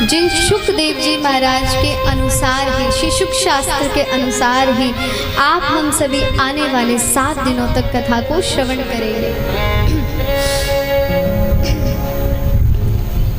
जिन शुकदेव जी महाराज के अनुसार ही, श्री शुक शास्त्र के अनुसार ही आप हम सभी आने वाले 7 दिनों तक कथा को श्रवण करेंगे।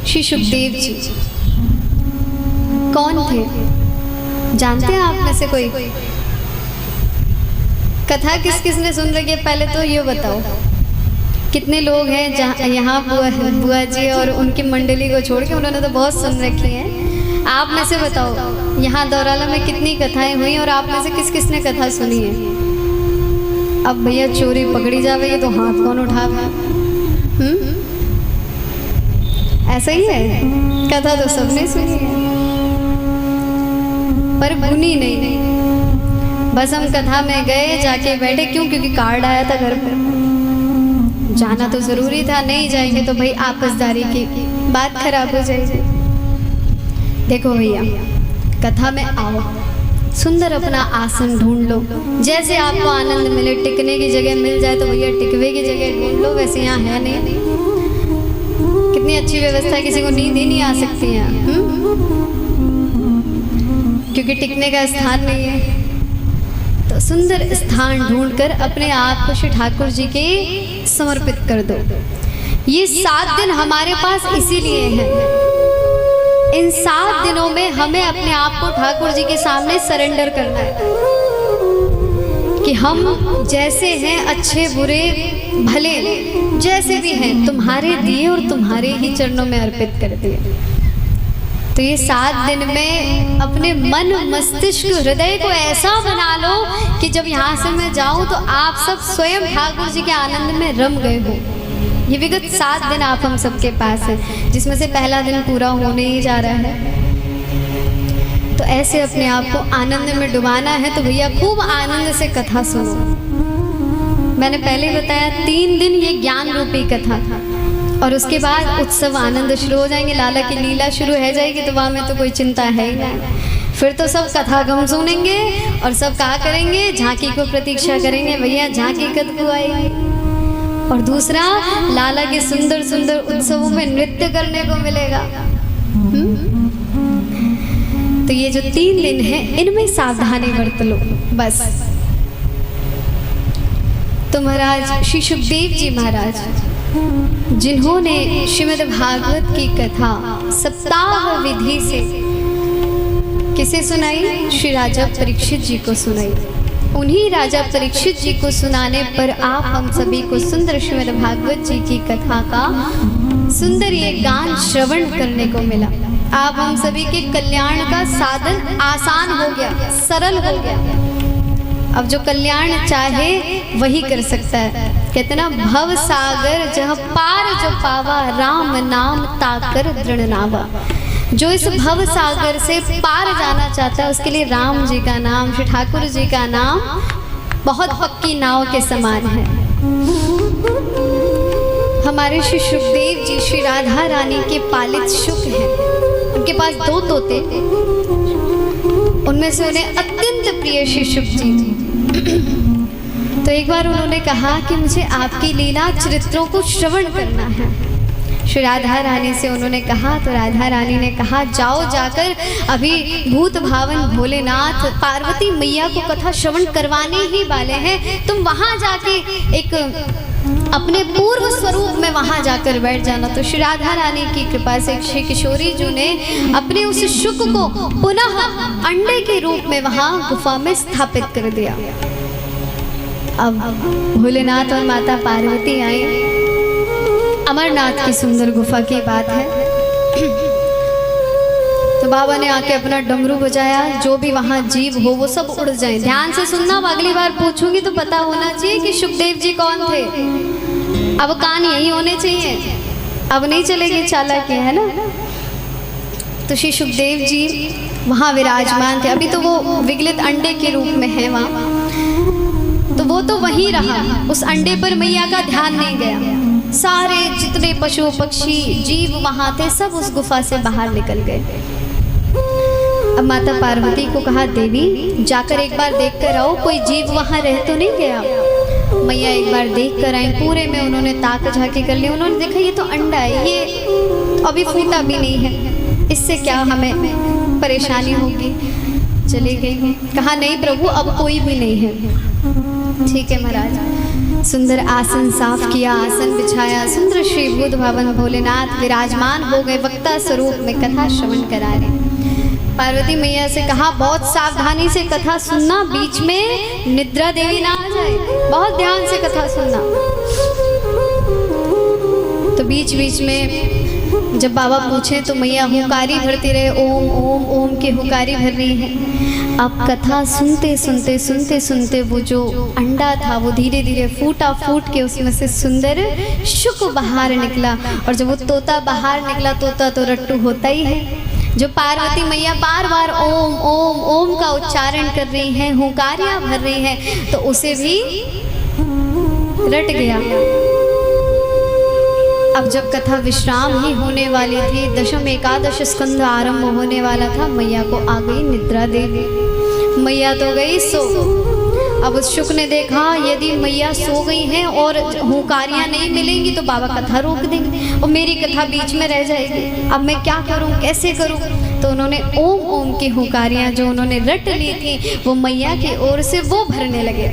श्री शुकदेव जी कौन थे, जानते हैं आप में से कोई? कथा किस किस ने सुन रखी है पहले तो ये बताओ। कितने लोग हैं यहाँ बुआ जी और उनकी मंडली को छोड़ के, उन्होंने तो बहुत सुन रखी है। आप में से बताओ यहाँ दौराला में कितनी कथाएं हुई और आप में से किस किस ने कथा सुनी है? अब भैया चोरी पकड़ी जाएगी तो हाथ कौन उठावे? ऐसा ही है, कथा तो सबने सुनी है पर बुनी नहीं। बस हम कथा में गए, जाके बैठे, क्यों? क्योंकि कार्ड आया था घर पर, जाना तो जरूरी था, नहीं जाएंगे तो भाई आपसदारी की बात खराब हो जाएगी। देखो भैया, कथा में आओ, सुंदर अपना आसन ढूंढ लो, जैसे आपको आनंद मिले। टिकने की जगह मिल जाए तो भैया टिकवे की जगह ढूंढ लो, वैसे यहाँ है नहीं। कितनी अच्छी व्यवस्था, किसी को नींद ही नहीं आ सकती है, क्योंकि टिकने का स्थान नहीं है। तो सुंदर स्थान ढूंढकर अपने आप को श्री ठाकुर जी के समर्पित कर दो। ये 7 दिन हमारे पास इसीलिए हैं। इन 7 दिनों में हमें अपने आप को ठाकुर जी के सामने सरेंडर करना है कि हम जैसे हैं, अच्छे बुरे भले जैसे भी हैं, तुम्हारे दिए और तुम्हारे ही चरणों में अर्पित कर दिए। तो ये 7 दिन में अपने मन, मस्तिष्क, हृदय को ऐसा बना लो कि जब यहाँ से मैं जाऊँ तो आप सब स्वयं ठाकुर जी के आनंद में रम गए हो। ये विगत 7 दिन आप हम सबके पास है, जिसमें से पहला दिन पूरा होने ही जा रहा है। तो ऐसे अपने आप को आनंद में डुबाना है। तो भैया खूब आनंद से कथा सुनो। मैंने पहले बताया 3 दिन ये ज्ञान रूपी कथा था और उसके बाद उत्सव आनंद शुरू हो जाएंगे। लाला की लीला शुरू हो जाएगी तो वहाँ में तो कोई चिंता है ही नहीं। फिर तो सब कथा गम सुनेंगे और सब कहा करेंगे, झांकी को प्रतीक्षा करेंगे, भैया झांकी कब को आएगी। और दूसरा, लाला के सुंदर सुंदर उत्सवों में नृत्य करने को मिलेगा। तो ये जो 3 दिन है इनमें सावधानी बरत लो बस। तो महाराज श्री शुकदेव जी महाराज, जिन्होंने श्रीमद् भागवत की कथा सप्ताह विधि से किसे सुनाई? श्री राजा परीक्षित जी को सुनाई। उन्हीं राजा परीक्षित जी को सुनाने पर आप हम सभी को सुंदर श्रीमद् भागवत जी की कथा का सुंदर ये गान श्रवण करने को मिला। आप हम सभी के कल्याण का साधन आसान हो गया, सरल हो गया। अब जो कल्याण चाहे वही कर सकता है। कहते ना, भव सागर जह पार जो पावा, राम नाम ताकर दृढ़ नावा। जो इस भव सागर से पार जाना चाहता है उसके लिए राम जी का नाम, श्री ठाकुर जी का नाम बहुत पक्की नाव के समान है। हमारे श्री शुकदेव जी श्री राधा रानी के पालित शुक हैं। उनके पास 2 तोते, उनमें से उन्हें अत्यंत प्रिय श्री शुक जी। तो एक बार उन्होंने कहा कि मुझे आपकी लीला चरित्रों को श्रवण करना है। श्री राधा रानी से उन्होंने कहा तो राधा रानी ने कहा, जाओ जाकर अभी भूत भावन भोलेनाथ पार्वती मैया को कथा श्रवण करवाने ही वाले हैं, तुम वहां जाके एक अपने पूर्व स्वरूप में वहां जाकर बैठ जाना। तो श्री राधा रानी की कृपा से श्री किशोरी जी ने अपने उस शुक को पुनः अंडे के रूप में वहां गुफा में स्थापित कर दिया। अब भोलेनाथ और माता पार्वती आई। अमरनाथ की सुंदर गुफा की बात है। तो बाबा ने आके अपना डमरू बजाया, जो भी वहां जीव हो वो सब उड़ जाए। ध्यान से सुनना, अगली बार पूछूंगी तो पता होना चाहिए कि शुकदेव जी कौन थे। अब कान यही होने चाहिए, अब नहीं चलेगी चालाकी, है ना। तो श्री शुकदेव जी वहां विराजमान थे। अभी तो वो विगलित अंडे के रूप में है वहां, तो वो तो वहीं रहा। उस अंडे पर मैया का ध्यान नहीं गया। सारे जितने पशु पक्षी जीव वहां थे सब उस गुफा से बाहर निकल गए। अब माता पार्वती को कहा, देवी जाकर एक बार देख कर आओ, कोई जीव वहां रह तो नहीं गया। मैया एक बार देख कर आई। पूरे में उन्होंने ताक झाकी कर ली। उन्होंने देखा ये तो अंडा है, ये अभी फूटा भी नहीं है, इससे क्या हमें परेशानी होगी। चली गई। कहा नहीं प्रभु अब कोई भी नहीं है। ठीक है महाराज। सुंदर आसन साफ किया, आसन बिछाया, सुंदर श्री बुद्ध भवन भोलेनाथ विराजमान हो गए, वक्ता स्वरूप में कथा श्रवण करा रहे। पार्वती मैया से कहा बहुत सावधानी से कथा सुनना, बीच में निद्रा देवी ना आ जाए, बहुत ध्यान से कथा सुनना। तो बीच बीच में जब बाबा पूछे तो मैया हुकारी भरती रहे, ओम ओम ओम के हुकारी भर रही है। अब कथा सुनते सुनते सुनते सुनते वो जो अंडा था वो धीरे धीरे फूटा, फूट के उसमें से सुंदर शुक बाहर निकला। और जब वो तोता बाहर निकला, तोता तो रट्टू होता ही है, जो पार्वती मैया बार बार ओम ओम ओम का उच्चारण कर रही हैं, हुंकारियां भर रही हैं, तो उसे भी रट गया। अब जब कथा विश्राम ही होने वाली थी, दशम एकादश स्कंद आरंभ होने वाला था, मैया को आ गई निद्रा देवी। मैया तो गई सो। अब उस शुक ने देखा यदि मैया सो गई हैं और हुंकारियां नहीं मिलेंगी तो बाबा कथा रोक देंगे और मेरी कथा बीच में रह जाएगी। अब मैं क्या करूं, कैसे करूं? तो उन्होंने ओम ओम की हुंकारियां जो उन्होंने रट ली थी वो मैया की ओर से वो भरने लगे।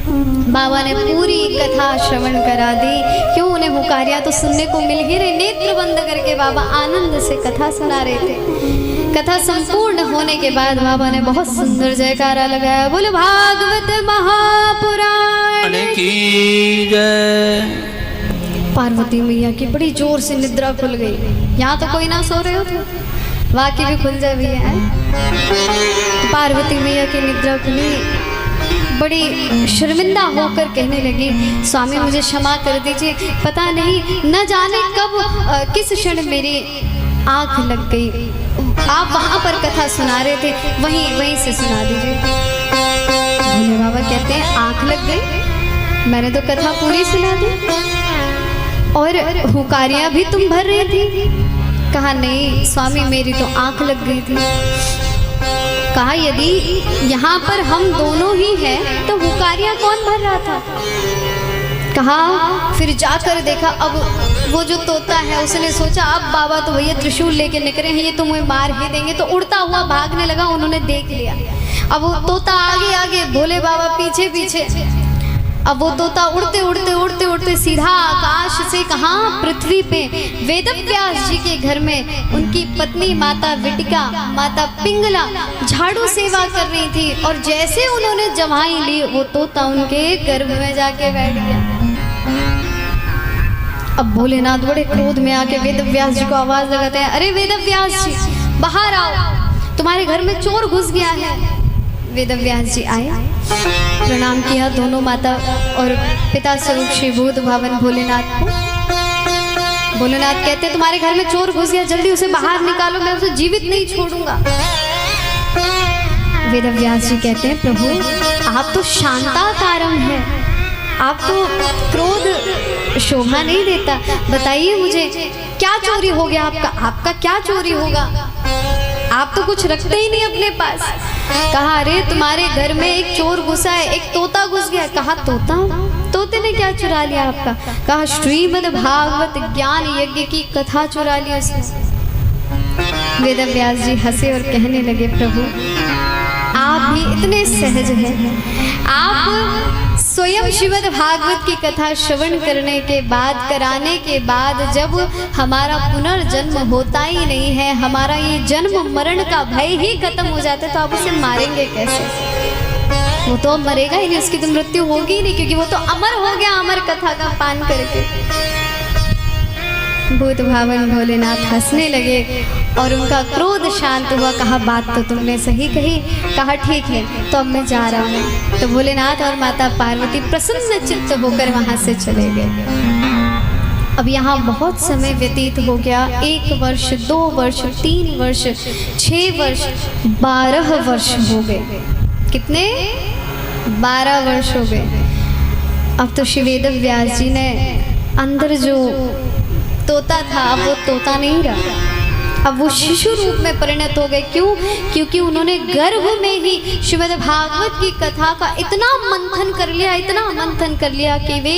बाबा ने पूरी कथा श्रवण करा दी। क्यों, उन्हें हुंकारियां तो सुनने को मिल ही रही। नेत्र बंद करके बाबा आनंद से कथा सुना रहे थे। कथा संपूर्ण होने के बाद बाबा ने बहुत सुंदर जयकारा लगाया, बोले भागवत महापुराण की जय। पार्वती मैया की बड़ी जोर से निद्रा खुल गई। यहाँ तो कोई ना सो रहे हो तो वाकई भी खुल जाए भैया। तो पार्वती मैया की निद्रा खुली, बड़ी शर्मिंदा होकर कहने लगी, स्वामी मुझे क्षमा कर दीजिए, पता नहीं न जाने कब किस क्षण मेरी आँख लग गई। आप वहाँ पर कथा सुना रहे थे, वहीं से सुना दीजिए। भोले बाबा कहते हैं आँख लग गई? मैंने तो कथा पूरी सुना दी और हुंकारियाँ भी तुम भर रही थी। कहा नहीं स्वामी मेरी तो आँख लग गई थी। कहा यदि यहाँ पर हम दोनों ही हैं तो हुंकारियाँ कौन भर रहा था? कहा फिर जाकर देखा, अब वो जो तोता है उसने सोचा अब बाबा तो भैया त्रिशूल लेके निकले हैं, ये तो मुझे मार ही देंगे, तो उड़ता हुआ भागने लगा। उन्होंने देख लिया। अब वो तोता आगे आगे, भोले बाबा पीछे पीछे। अब वो तोता उड़ते उड़ते उड़ते उड़ते सीधा आकाश से कहाँ, पृथ्वी पे वेदव्यास जी के घर में उनकी पत्नी माता विटिका, माता पिंगला झाड़ू सेवा कर रही थी। और जैसे उन्होंने जमाई ली वो तोता उनके गर्भ में जाके बैठ गया। अब भोलेनाथ बड़े क्रोध में आके वेदव्यास जी को आवाज लगाते हैं, अरे वेदव्यास जी बाहर आओ, तुम्हारे घर में चोर घुस गया है। वेदव्यास जी आए, प्रणाम किया दोनों माता और पिता स्वरूप श्री बुद्ध भवन भोलेनाथ को। भोलेनाथ कहते तुम्हारे घर में चोर घुस गया, जल्दी उसे बाहर निकालो, मैं उसे जीवित नहीं छोड़ूंगा। वेदव्यास जी कहते हैं प्रभु आप तो शांताकारम है, आप तो क्रोध शोभा नहीं देता, बताइए मुझे क्या चोरी हो गया आपका? आपका क्या चोरी होगा? आप तो कुछ रखते ही नहीं अपने पास। कहा अरे तुम्हारे घर में एक चोर घुसा है, एक तोता घुस गया। कहा तोता? तोते ने क्या चुरा लिया आपका? कहा श्रीमद् भागवत ज्ञान यज्ञ की कथा चुरा ली उसने। वेदव्यास जी हंसे और कहने लगे प्रभु आप भी इतने सहज हैं, आप स्वयं श्रीमद् भागवत की कथा श्रवण करने के बाद, कराने के बाद जब हमारा पुनर्जन्म होता ही नहीं है, हमारा ये जन्म मरण का भय ही खत्म हो जाता है, तो आप उसे मारेंगे कैसे? वो तो मरेगा ही नहीं, उसकी तो मृत्यु होगी ही नहीं, क्योंकि वो तो अमर हो गया अमर कथा का पान करके। भूत भावन भोलेनाथ हंसने लगे और उनका क्रोध शांत हुआ। कहा बात तो तुमने सही कही। कहा ठीक है तो अब मैं जा रहा हूँ। तो भोलेनाथ और माता पार्वती प्रसन्न चित्त होकर वहाँ से चले गए। अब यहाँ बहुत समय व्यतीत हो गया, 1 वर्ष 2 वर्ष 3 वर्ष 6 वर्ष 12 वर्ष हो गए। कितने? 12 वर्ष हो गए। अब तो श्री वेदव्यास जी ने अंदर जो तोता था अब वो तोता नहीं रहा, अब वो शिशु रूप में परिणत हो गए। क्यों? क्योंकि उन्होंने गर्भ में ही श्रीमद् भागवत की कथा का इतना मंथन कर लिया, इतना मंथन कर लिया कि वे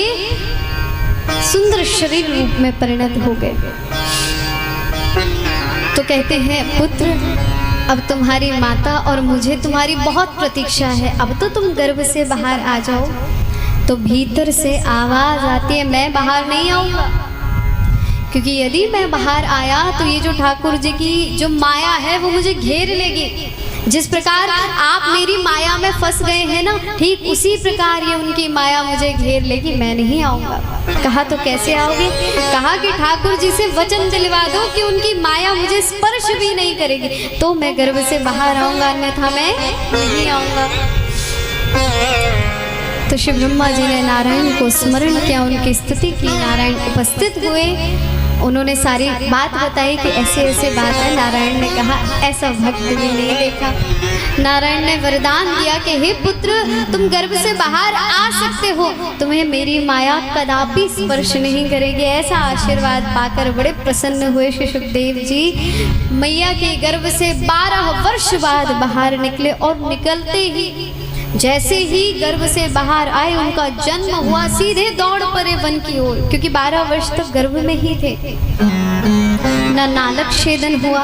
सुंदर शरीर रूप में परिणत हो गए। तो कहते हैं पुत्र अब तुम्हारी माता और मुझे तुम्हारी बहुत प्रतीक्षा है, अब तो तुम गर्भ से बाहर आ जाओ। तो भीतर से आवाज आती है मैं बाहर नहीं आऊँगा, क्योंकि यदि मैं बाहर आया तो ये जो ठाकुर जी की जो माया है वो मुझे घेर लेगी। जिस प्रकार आप मेरी माया में फंस गए हैं ना, ठीक उसी प्रकार ये उनकी माया मुझे घेर लेगी, मैं नहीं आऊँगा। कहा तो कैसे आओगे? कहा कि ठाकुर जी से वचन दिलवा दो कि उनकी माया मुझे स्पर्श भी नहीं करेगी तो मैं गर्भ से बाहर आऊँगा, अन्यथा मैं नहीं आऊँगा। तो शिव ब्रह्मा जी ने नारायण को स्मरण किया, उनकी स्तुति की। नारायण उपस्थित हुए, उन्होंने सारी बात बताई कि ऐसे ऐसे बात है। नारायण ने कहा ऐसा भक्त भी नहीं देखा। नारायण ने वरदान दिया कि हे पुत्र तुम गर्भ से बाहर आ सकते हो, तुम्हें मेरी माया कदापि स्पर्श नहीं करेगी। ऐसा आशीर्वाद पाकर बड़े प्रसन्न हुए श्री सुखदेव जी। मैया के गर्भ से 12 वर्ष बाद बाहर निकले और निकलते ही जैसे ही गर्भ से बाहर आए उनका जन्म हुआ, सीधे दौड़ पड़े वन की ओर, क्योंकि 12 वर्ष तक गर्भ में ही थे। न नालक छेदन हुआ,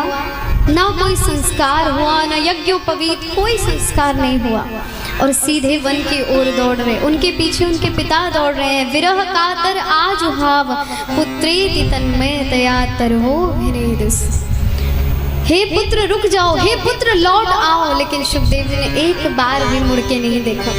ना कोई संस्कार हुआ, न यज्ञोपवीत कोई संस्कार नहीं हुआ, और सीधे वन की ओर दौड़ रहे। उनके पीछे उनके पिता दौड़ रहे हैं। विरह कातर आजुहाव पुत्रेति तन्मयतया तरहो विनेदुस। हे पुत्र रुक जाओ, हे पुत्र लौट आओ, लेकिन सुखदेव जी ने एक बार भी मुड़ के नहीं देखा।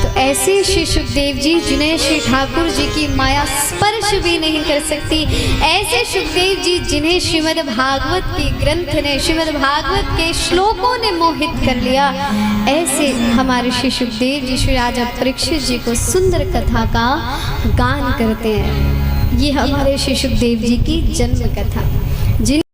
तो ऐसे श्री सुखदेव जी जिन्हें श्री ठाकुर जी की माया स्पर्श भी नहीं कर सकती, ऐसे सुखदेव जी जिन्हें श्रीमद् भागवत की ग्रंथ ने, श्रीमद् भागवत के श्लोकों ने मोहित कर लिया, ऐसे हमारे श्री सुखदेव जी श्री राजा परीक्षित जी को सुंदर कथा का गान करते हैं। ये हमारे श्री सुखदेव जी की जन्म कथा। जिन